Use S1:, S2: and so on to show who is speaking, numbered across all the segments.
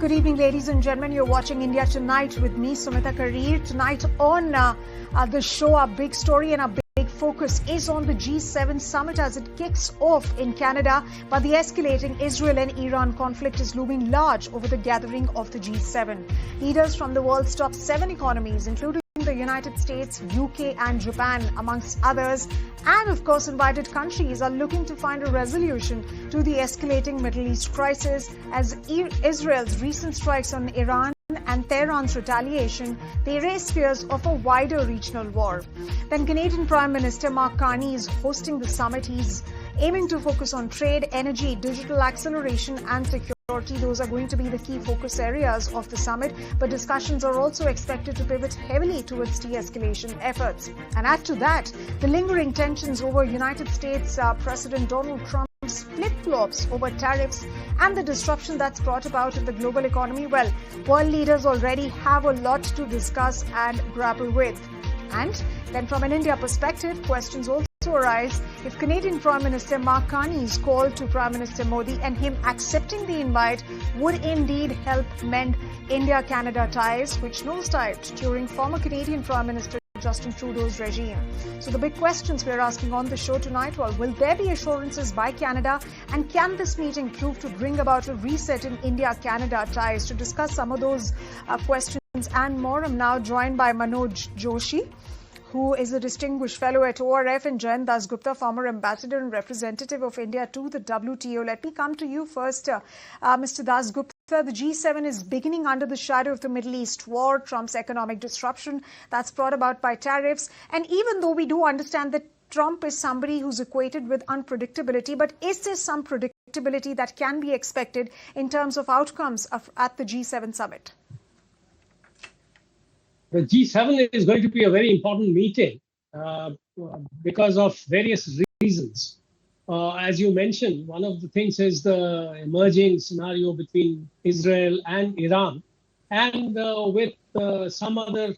S1: Good evening, ladies and gentlemen. You're watching India Tonight with me, Sumita, Kareer. Tonight on the show, our big story and our big focus is on the G7 summit as it kicks off in Canada. But the escalating Israel and Iran conflict is looming large over the gathering of the G7. Leaders from the world's top 7 economies, including the United States, UK and Japan, amongst others, and of course invited countries, are looking to find a resolution to the escalating Middle East crisis as Israel's recent strikes on Iran and Tehran's retaliation, they raise fears of a wider regional war. Then Canadian Prime Minister Mark Carney is hosting the summit. He's aiming to focus on trade, energy, digital acceleration and security. Those are going to be the key focus areas of the summit, but discussions are also expected to pivot heavily towards de-escalation efforts. And add to that, the lingering tensions over United States President Donald Trump's flip-flops over tariffs and the disruption that's brought about in the global economy. Well, world leaders already have a lot to discuss and grapple with. And then from an India perspective, questions also arise if Canadian Prime Minister Mark Carney's call to Prime Minister Modi and him accepting the invite would indeed help mend India-Canada ties, which nosedived during former Canadian Prime Minister Justin Trudeau's regime. So the big questions we're asking on the show tonight, well, will there be assurances by Canada, and can this meeting prove to bring about a reset in India-Canada ties? To discuss some of those questions and more, I'm now joined by Manoj Joshi, who is a distinguished fellow at ORF, and Jayant Dasgupta, former ambassador and representative of India to the WTO. Let me come to you first, Mr. Dasgupta. The G7 is beginning under the shadow of the Middle East war, Trump's economic disruption that's brought about by tariffs. And even though we do understand that Trump is somebody who's equated with unpredictability, but is there some predictability that can be expected in terms of outcomes at the G7 summit?
S2: The G7 is going to be a very important meeting because of various reasons. As you mentioned, one of the things is the emerging scenario between Israel and Iran, and with some other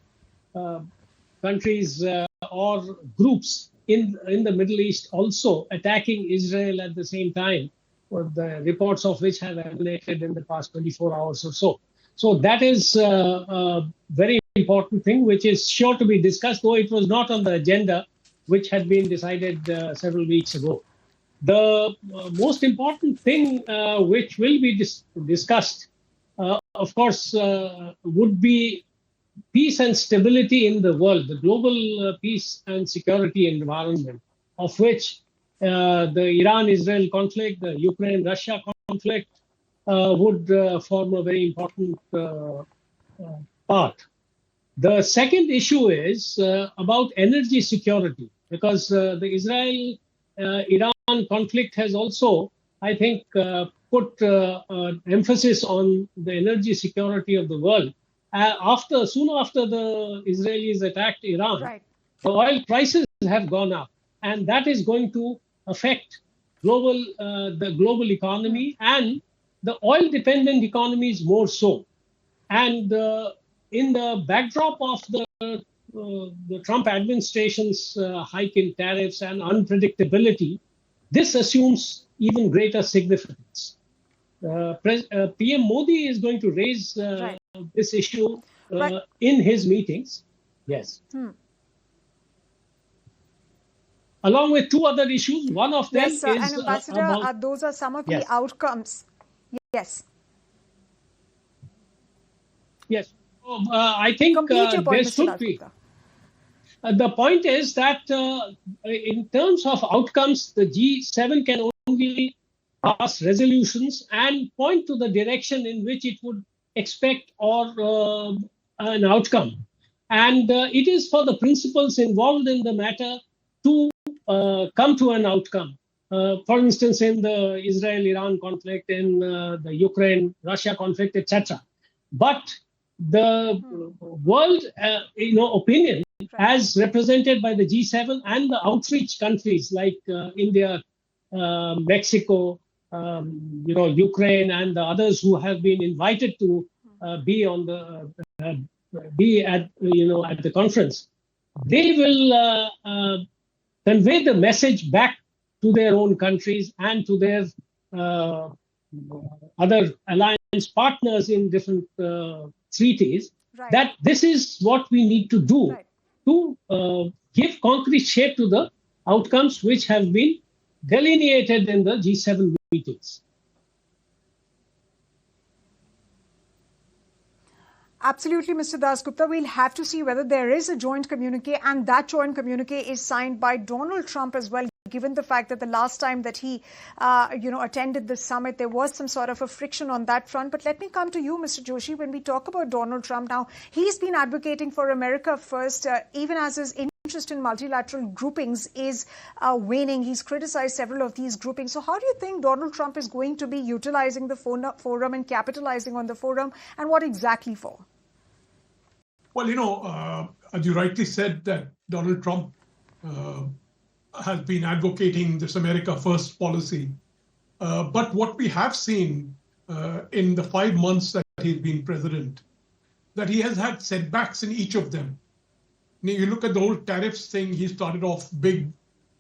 S2: countries or groups in the Middle East also attacking Israel at the same time, the reports of which have emanated in the past 24 hours or so. So that is a very important thing which is sure to be discussed, though it was not on the agenda, which had been decided several weeks ago. The most important thing which will be discussed, of course, would be peace and stability in the world, the global peace and security environment, of which the Iran-Israel conflict, the Ukraine-Russia conflict would form a very important part. The second issue is about energy security, because the Israel-Iran conflict has also, I think, put emphasis on the energy security of the world. Soon after the Israelis attacked Iran, right, the oil prices have gone up, and that is going to affect the global economy and the oil-dependent economies more so. And in the backdrop of the Trump administration's hike in tariffs and unpredictability, this assumes even greater significance. PM Modi is going to raise this issue in his meetings. Yes. Along with two other issues, one of them is
S1: and Ambassador, those are some of the outcomes. Yes.
S2: Yes. I think there should be. The point is that in terms of outcomes, the G7 can only pass resolutions and point to the direction in which it would expect or an outcome. And it is for the principals involved in the matter to come to an outcome. For instance, in the Israel-Iran conflict, in the Ukraine-Russia conflict, etc. But the world, opinion, as represented by the G7 and the outreach countries like India, Mexico, Ukraine, and the others who have been invited to be at the conference, they will convey the message back to their own countries and to their other alliance alliance partners in different treaties,
S1: Right.
S2: that this is what we need to do
S1: Right.
S2: to give concrete shape to the outcomes which have been delineated in the G7 meetings.
S1: Absolutely, Mr. Dasgupta. We'll have to see whether there is a joint communique, and that joint communique is signed by Donald Trump as well, given the fact that the last time that he, attended the summit, there was some sort of a friction on that front. But let me come to you, Mr. Joshi. When we talk about Donald Trump now, he's been advocating for America first, even as his interest in multilateral groupings is waning. He's criticized several of these groupings. So how do you think Donald Trump is going to be utilizing the forum and capitalizing on the forum, and what exactly for?
S3: Well, as you rightly said, that Donald Trump has been advocating this America First policy. But what we have seen in the 5 months that he's been president, that he has had setbacks in each of them. You look at the whole tariffs thing, he started off big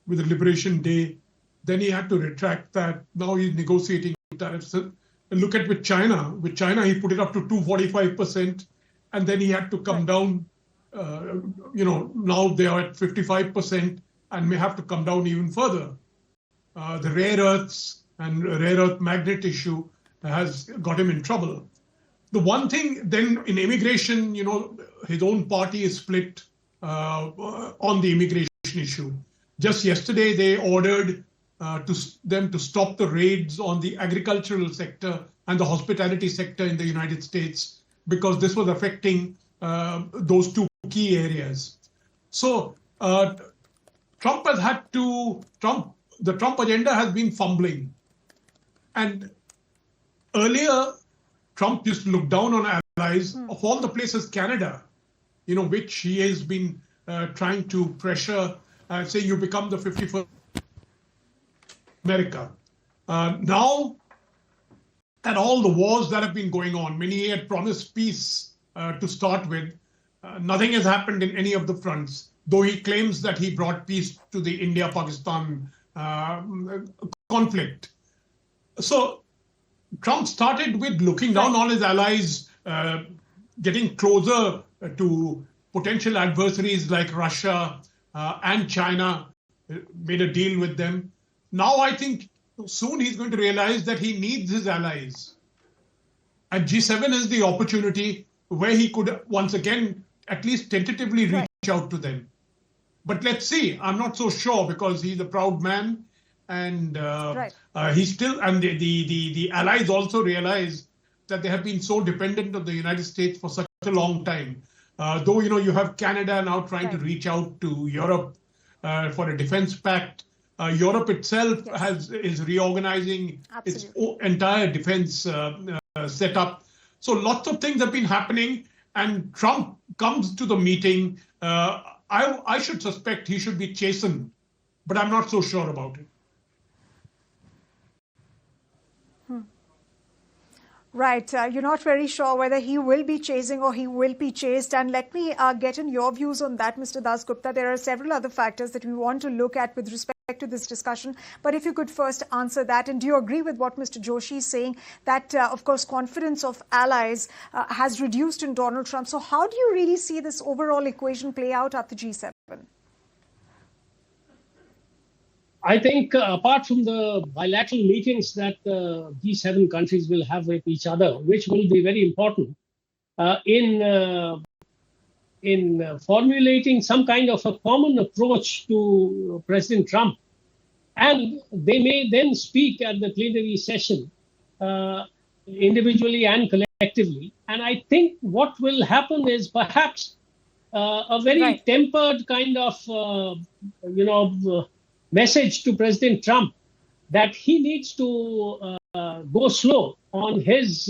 S3: with the Liberation Day. Then he had to retract that. Now he's negotiating tariffs. And look at with China. With China, he put it up to 245%. And then he had to come down. Now they are at 55% and may have to come down even further. The rare earths and rare earth magnet issue has got him in trouble. The one thing then in immigration, his own party is split on the immigration issue. Just yesterday, they ordered them to stop the raids on the agricultural sector and the hospitality sector in the United States, because this was affecting those two key areas. So the Trump agenda has been fumbling. And earlier, Trump used to look down on allies of all the places, Canada, which he has been trying to pressure, say you become the 51st America. Now, and all the wars that have been going on, many had promised peace to start with. Nothing has happened in any of the fronts, though he claims that he brought peace to the India-Pakistan conflict. So Trump started with looking down on his allies, getting closer to potential adversaries like Russia and China, made a deal with them. Now I think soon he's going to realize that he needs his allies. And G7 is the opportunity where he could once again at least tentatively reach out to them. But let's see. I'm not so sure, because he's a proud man, and he's still, and the allies also realize that they have been so dependent on the United States for such a long time. Though, you have Canada now trying to reach out to Europe for a defense pact. Europe itself is reorganizing its entire defense setup. So lots of things have been happening, and Trump comes to the meeting. I should suspect he should be chastened, but I'm not so sure about it.
S1: Right. You're not very sure whether he will be chasing or he will be chased. And let me get in your views on that, Mr. Dasgupta. There are several other factors that we want to look at with respect to this discussion. But if you could first answer that. And do you agree with what Mr. Joshi is saying, that, of course, confidence of allies has reduced in Donald Trump? So how do you really see this overall equation play out at the G7?
S2: I think apart from the bilateral meetings that G7 countries will have with each other, which will be very important in formulating some kind of a common approach to President Trump, and they may then speak at the plenary session individually and collectively. And I think what will happen is perhaps a very tempered kind of, message to President Trump that he needs to go slow on his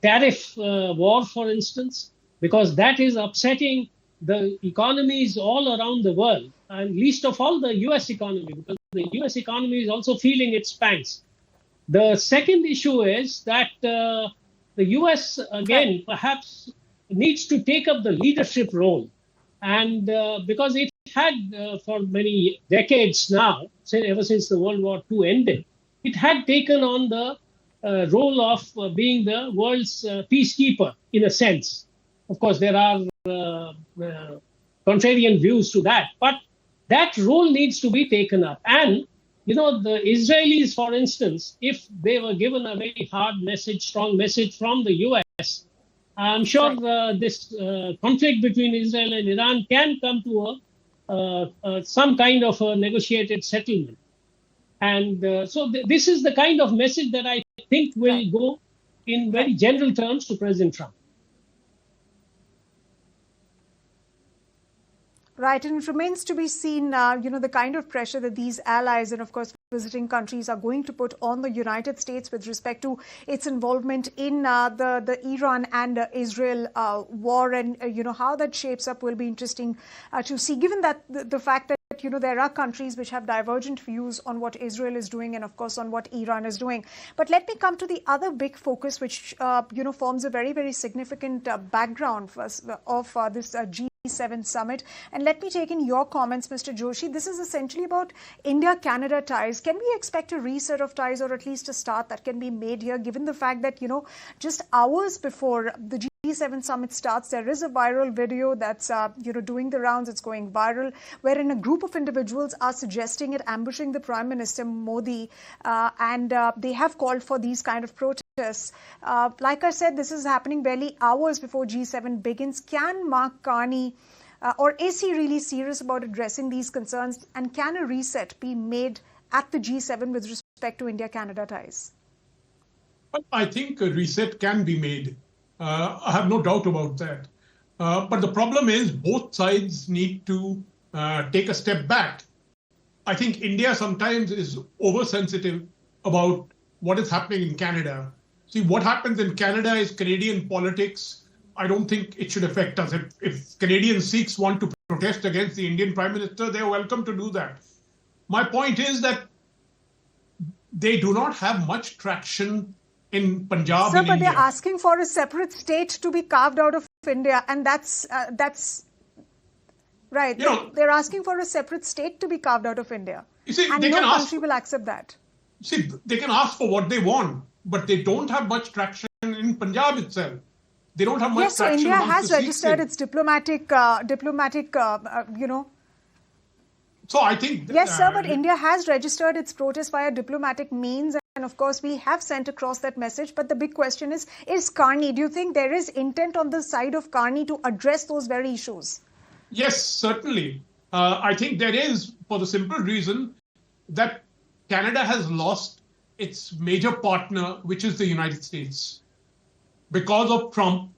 S2: tariff war, for instance, because that is upsetting the economies all around the world, and least of all the US economy, because the US economy is also feeling its pangs. The second issue is that the US, again, perhaps needs to take up the leadership role, and because it had for many decades now, ever since the World War II ended, it had taken on the role of being the world's peacekeeper, in a sense. Of course, there are contrarian views to that, but that role needs to be taken up. And, the Israelis, for instance, if they were given a very hard message, strong message from the US, I'm sure this conflict between Israel and Iran can come to some kind of a negotiated settlement. And so this is the kind of message that I think will go in very general terms to President Trump.
S1: Right, and it remains to be seen, the kind of pressure that these allies and, of course, visiting countries are going to put on the United States with respect to its involvement in the Iran and Israel war, and how that shapes up will be interesting to see. Given that the fact that there are countries which have divergent views on what Israel is doing and, of course, on what Iran is doing. But let me come to the other big focus, which forms a very, very significant background of this G7 summit. And let me take in your comments, Mr. Joshi. This is essentially about India-Canada ties. Can we expect a reset of ties, or at least a start that can be made here, given the fact that, just hours before the G7 summit starts, there is a viral video that's, doing the rounds. It's going viral, wherein a group of individuals are suggesting it, ambushing the Prime Minister Modi, and they have called for these kind of protests. Like I said, this is happening barely hours before G7 begins. Can Mark Carney, or is he really serious about addressing these concerns, and can a reset be made at the G7 with respect to India-Canada ties?
S3: Well, I think a reset can be made. I have no doubt about that. But the problem is both sides need to take a step back. I think India sometimes is oversensitive about what is happening in Canada. See, what happens in Canada is Canadian politics. I don't think it should affect us. If Canadian Sikhs want to protest against the Indian Prime Minister, they are welcome to do that. My point is that they do not have much traction in Punjab.
S1: Sir, but they're asking for a separate state to be carved out of India, and that's right. They're asking for a separate state to be carved out of India, and no country will accept that.
S3: See, they can ask for what they want, but they don't have much traction in Punjab itself. They don't have much traction.
S1: So India has registered its diplomatic.
S3: So I think
S1: yes, sir, but India has registered its protest via diplomatic means. And of course, we have sent across that message. But the big question is Carney, do you think there is intent on the side of Carney to address those very issues?
S3: Yes, certainly. I think there is, for the simple reason that Canada has lost its major partner, which is the United States. Because of Trump,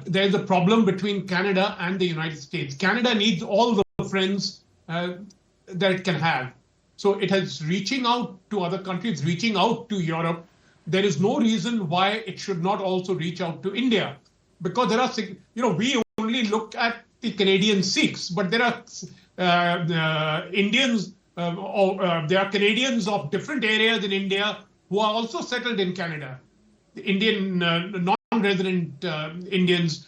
S3: there's a problem between Canada and the United States. Canada needs all the friends that it can have. So it is reaching out to other countries, reaching out to Europe. There is no reason why it should not also reach out to India. Because there are, we only look at the Canadian Sikhs, but there are Indians, there are Canadians of different areas in India who are also settled in Canada. The Indian non-resident Indians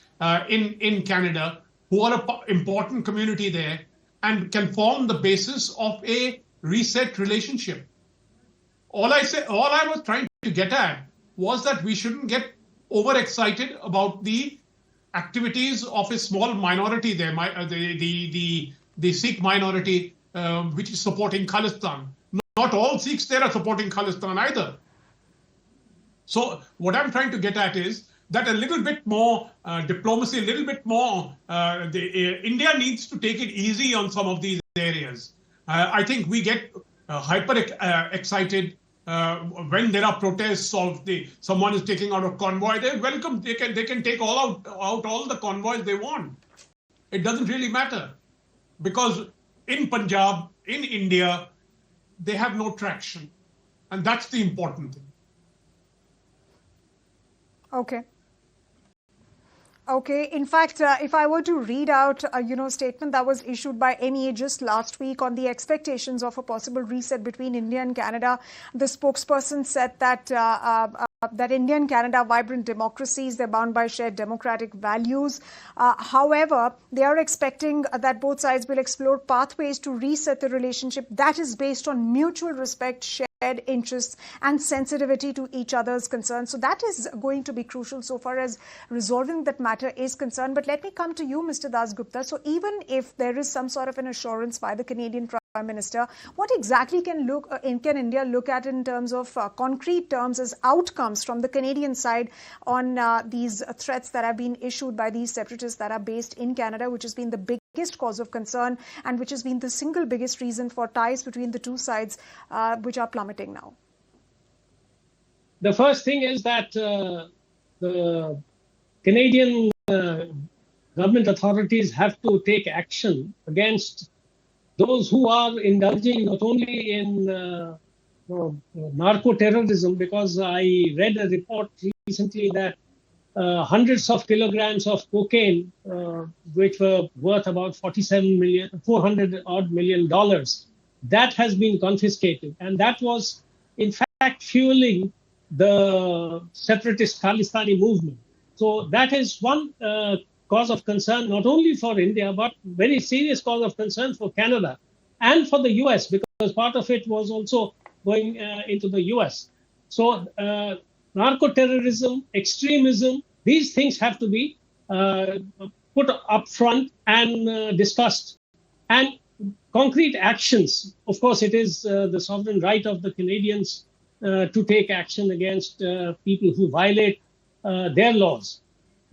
S3: in Canada who are an important community there and can form the basis of a reset relationship. All I was trying to get at was that we shouldn't get overexcited about the activities of a small minority there, the Sikh minority, which is supporting Khalistan. Not all Sikhs there are supporting Khalistan either. So what I'm trying to get at is that a little bit more diplomacy, a little bit more, India needs to take it easy on some of these areas. I think we get hyper excited when there are protests or someone is taking out a convoy. They're welcome. They can take out all the convoys they want. It doesn't really matter because in Punjab, in India, they have no traction, and that's the important thing.
S1: Okay. In fact, if I were to read out a statement that was issued by MEA just last week on the expectations of a possible reset between India and Canada, the spokesperson said that that India and Canada are vibrant democracies. They're bound by shared democratic values. However, they are expecting that both sides will explore pathways to reset the relationship that is based on mutual respect, shared interests, and sensitivity to each other's concerns. So that is going to be crucial so far as resolving that matter is concerned. But let me come to you, Mr. Dasgupta. So even if there is some sort of an assurance by the Canadian Prime Minister, what exactly can India look at in terms of concrete terms as outcomes from the Canadian side on these threats that have been issued by these separatists that are based in Canada, which has been the biggest cause of concern and which has been the single biggest reason for ties between the two sides, which are plummeting now?
S2: The first thing is that the Canadian government authorities have to take action against those who are indulging not only in narco-terrorism, because I read a report recently that hundreds of kilograms of cocaine, which were worth about $400 odd million, that has been confiscated. And that was, in fact, fueling the separatist Khalistani movement. So that is one cause of concern, not only for India, but very serious cause of concern for Canada and for the US, because part of it was also going into the US. So narco-terrorism, extremism, these things have to be put up front and discussed. And concrete actions, of course, it is the sovereign right of the Canadians to take action against people who violate their laws.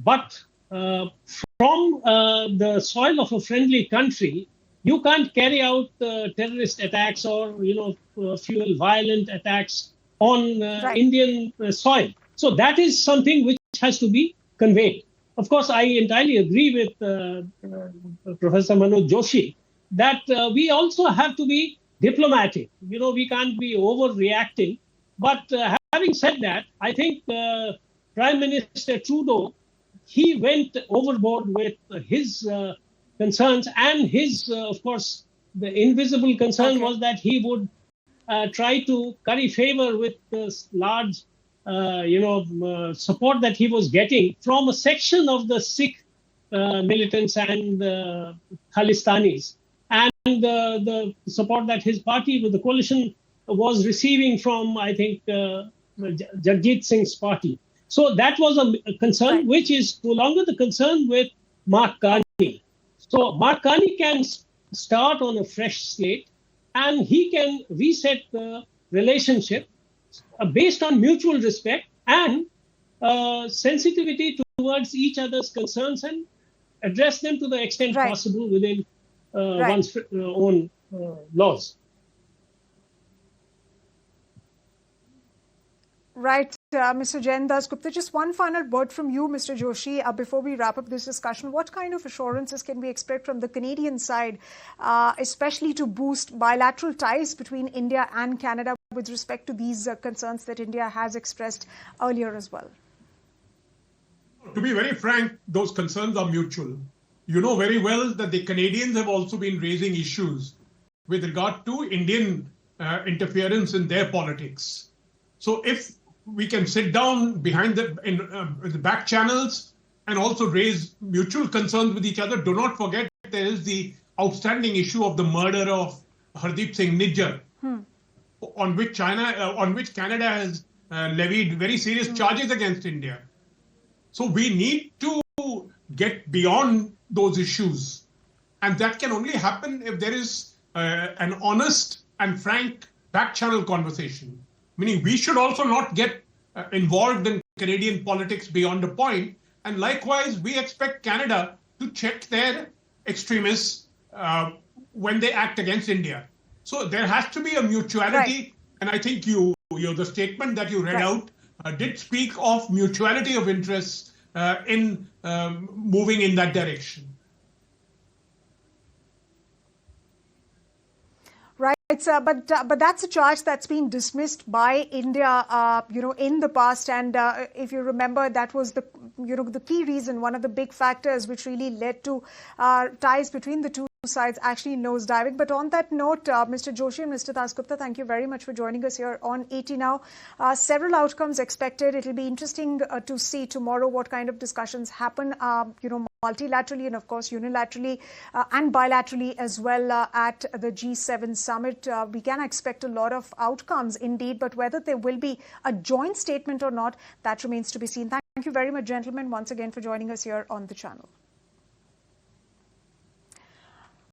S2: But from the soil of a friendly country, you can't carry out terrorist attacks or, fuel violent attacks on Indian soil. So that is something which has to be conveyed. Of course, I entirely agree with Professor Manoj Joshi that we also have to be diplomatic. We can't be overreacting. But having said that, I think Prime Minister Trudeau, he went overboard with his concerns, and his, of course, the invisible concern was that he would try to curry favor with this large, support that he was getting from a section of the Sikh militants and Khalistanis, and the support that his party with the coalition was receiving from, I think, Jagjit Singh's party. So that was a concern, which is no longer the concern with Mark Carney. So Mark Carney can start on a fresh slate, and he can reset the relationship based on mutual respect and sensitivity towards each other's concerns, and address them to the extent possible within one's own laws.
S1: Right, Mr. Jain Dasgupta, just one final word from you, Mr. Joshi, before we wrap up this discussion. What kind of assurances can we expect from the Canadian side, especially to boost bilateral ties between India and Canada with respect to these concerns that India has expressed earlier as well?
S3: To be very frank, those concerns are mutual. You know very well that the Canadians have also been raising issues with regard to Indian interference in their politics. So if we can sit down behind the back channels and also raise mutual concerns with each other. Do not forget there is the outstanding issue of the murder of Hardeep Singh Nijjar, on which Canada has levied very serious charges against India. So we need to get beyond those issues, and that can only happen if there is an honest and frank back channel conversation. Meaning we should also not get involved in Canadian politics beyond a point. And likewise, we expect Canada to check their extremists when they act against India. So there has to be a mutuality. And I think the statement that you read out did speak of mutuality of interests in moving in that direction.
S1: Right, but that's a charge that's been dismissed by India, in the past. And if you remember, that was the key reason, one of the big factors which really led to ties between the two sides actually nosediving. But on that note, Mr. Joshi and Mr. Dasgupta, thank you very much for joining us here on 80 Now. Several outcomes expected. It'll be interesting to see tomorrow what kind of discussions happen, multilaterally and, of course, unilaterally and bilaterally as well at the G7 summit. We can expect a lot of outcomes indeed, but whether there will be a joint statement or not, that remains to be seen. Thank you very much, gentlemen, once again for joining us here on the channel.